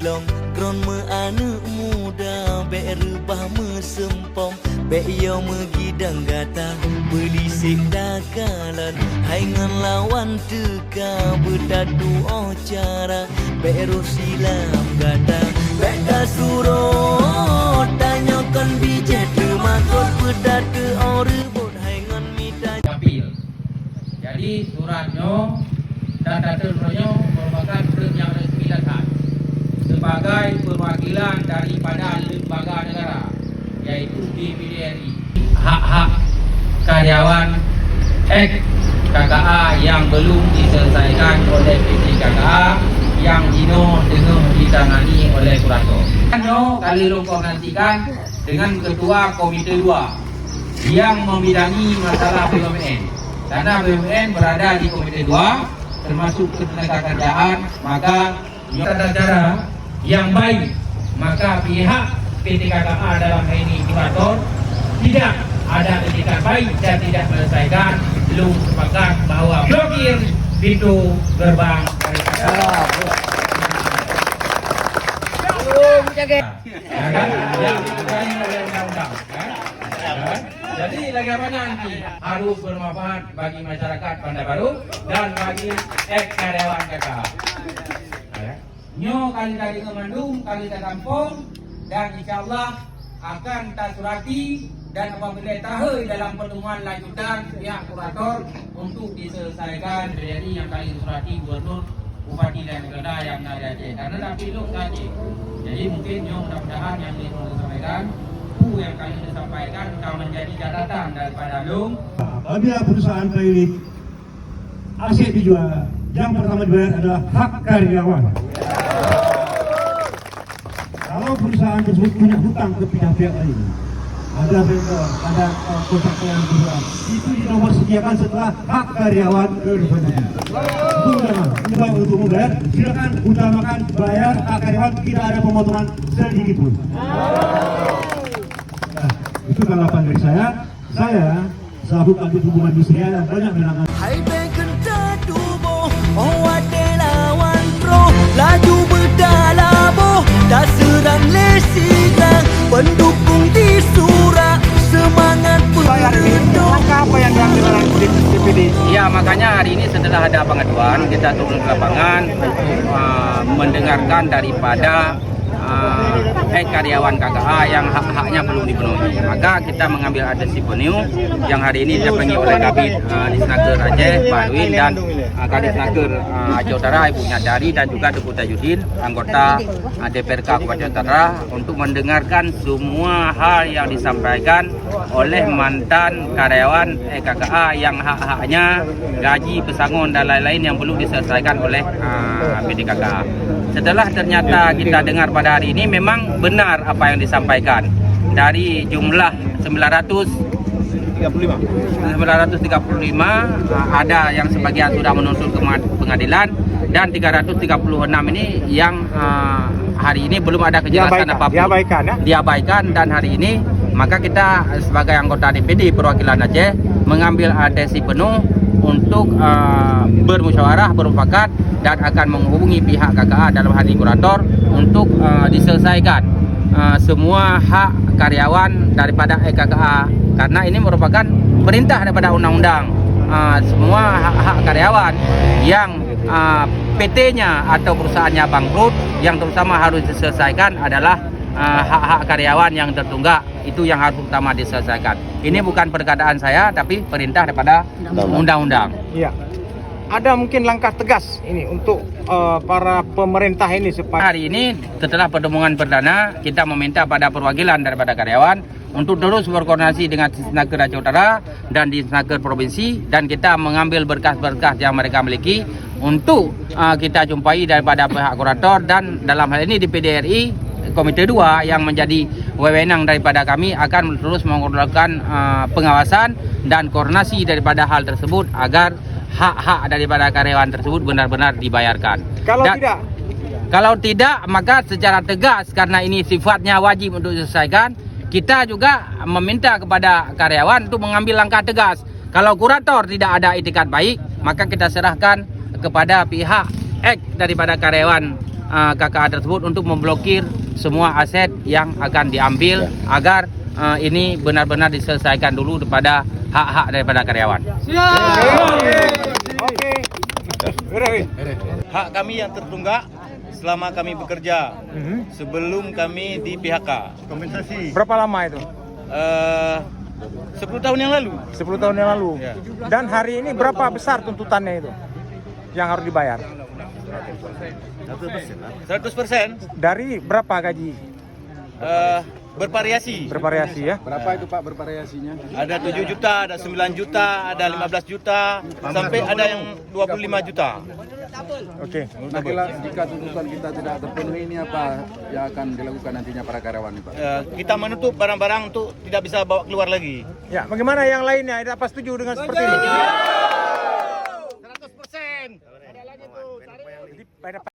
long kron me anak muda be rubah mesempom be yo megidang gata belisik dakalan hai ngan lawan teka bedadu ocara be silam gata be kasuro tanyakan bijak makot bedadu orebut hai ngan mita kapil. Jadi suratnya dan data-datanya merupakan surat yang resmi datang sebagai perwakilan daripada lembaga negara yaitu DPD RI. Hak-hak karyawan KKA yang belum diselesaikan oleh PT KKA yang dino dengan ditangani oleh kurator. Kali koordinasikan dengan Ketua Komite 2 yang membidangi masalah BUMN. Karena BUMN berada di Komite 2 termasuk ketenagakerjaan, maka tata cara yang baik, maka pihak PT KKA dalam hal ini kurator tidak ada etikat baik dan tidak melesaikan, belum sepakat bahwa blokir pintu gerbang Jadi bagaimana nanti harus bermanfaat bagi masyarakat Bandar Baru dan bagi karyawan KKA. Nyo kali tadi ke Bandung, kali ke kampung, dan insyaallah akan kita surati dan apabila tahu dalam pertemuan lanjutan pihak kurator untuk diselesaikan. Jadi yang kali surati gubernur, bupati dan negara yang ada Aceh. Karena dah pilih saja. Jadi mungkin nyo mudah-mudahan yang disampaikan yang kali disampaikan akan menjadi catatan daripada Lung. Apabila perusahaan klinik aset dijual, yang pertama dibayar adalah hak karyawan. Kalau perusahaan tersebut punya hutang ke pihak-pihak lain, ada vendor, ada kontrak yang dijual, itu dinomor sediakan setelah hak karyawan terpenuhi. Itu undangan, undang untuk membayar, silakan utamakan bayar hak karyawan, tidak ada pemotongan sedikit pun. Itu tanggapan dari saya selaku Kabid Hubungan Industrial yang banyak menangani. hai be kenta dubo oh ade lawan pro laju berdalabo tak serang lesiran pendukung di surah semangat pendukung. Apa yang diambil oleh DPD? Ya, makanya hari ini setelah ada pengaduan kita turun ke lapangan untuk mendengarkan daripada karyawan KKA yang hak-haknya belum dipenuhi. Maka kita mengambil atensi penuh yang hari ini didampingi oleh Kabid Disnaker Aceh, Pak Arwin, dan Kadis Naker Aceh Utara, Ibu Nyadari, dan juga Deputi Tajudin, anggota DPRK Kabupaten Utara, untuk mendengarkan semua hal yang disampaikan oleh mantan karyawan KKA yang hak-haknya gaji, pesangon, dan lain-lain yang belum diselesaikan oleh PT KKA. Setelah ternyata kita dengar pada hari ini memang benar apa yang disampaikan. Dari jumlah 935 ada yang sebagian sudah menuntut ke pengadilan, dan 336 ini yang hari ini belum ada kejelasan apapun. Diabaikan, dan hari ini maka kita sebagai anggota DPD perwakilan Aceh mengambil atensi penuh untuk bermusyawarah, bermufakat, dan akan menghubungi pihak KKA dalam hal ini kurator untuk diselesaikan semua hak karyawan daripada KKA, karena ini merupakan perintah daripada undang-undang. Semua hak-hak karyawan yang PT-nya atau perusahaannya bangkrut, yang terutama harus diselesaikan adalah hak-hak karyawan yang tertunggak, itu yang harus utama diselesaikan. Ini bukan perkataan saya, tapi perintah daripada undang-undang. Iya. Ada mungkin langkah tegas ini untuk para pemerintah ini supaya hari ini setelah pertemuan perdana kita meminta pada perwakilan daripada karyawan untuk terus berkoordinasi dengan Disnaker Aceh Utara dan Disnaker Provinsi, dan kita mengambil berkas-berkas yang mereka miliki untuk kita jumpai daripada pihak kurator, dan dalam hal ini DPD RI Komite 2 yang menjadi wewenang daripada kami akan terus melakukan pengawasan dan koordinasi daripada hal tersebut agar hak-hak daripada karyawan tersebut benar-benar dibayarkan. Kalau tidak, maka secara tegas, karena ini sifatnya wajib untuk diselesaikan, kita juga meminta kepada karyawan untuk mengambil langkah tegas. Kalau kurator tidak ada itikat baik, maka kita serahkan kepada pihak daripada karyawan KKA tersebut untuk memblokir semua aset yang akan diambil agar ini benar-benar diselesaikan dulu daripada hak-hak daripada karyawan. Oke. Hak kami yang tertunggak selama kami bekerja sebelum kami di PHK. Kompensasi. Berapa lama itu? 10 tahun yang lalu. 10 tahun yang lalu. Ya. Dan hari ini berapa besar tuntutannya itu yang harus dibayar? 100%. Dari berapa gaji? Bervariasi. Bervariasi ya. Berapa itu Pak bervariasinya? Ada 7 juta, ada 9 juta, ada 15 juta, sampai ada yang 25 juta. Oke. Nah, jika tuntutan kita tidak terpenuhi ini apa yang akan dilakukan nantinya para karyawan ini Pak? Kita menutup barang-barang untuk tidak bisa bawa keluar lagi. Ya, bagaimana yang lainnya? Apa setuju dengan seperti ini? 100%. Jadi,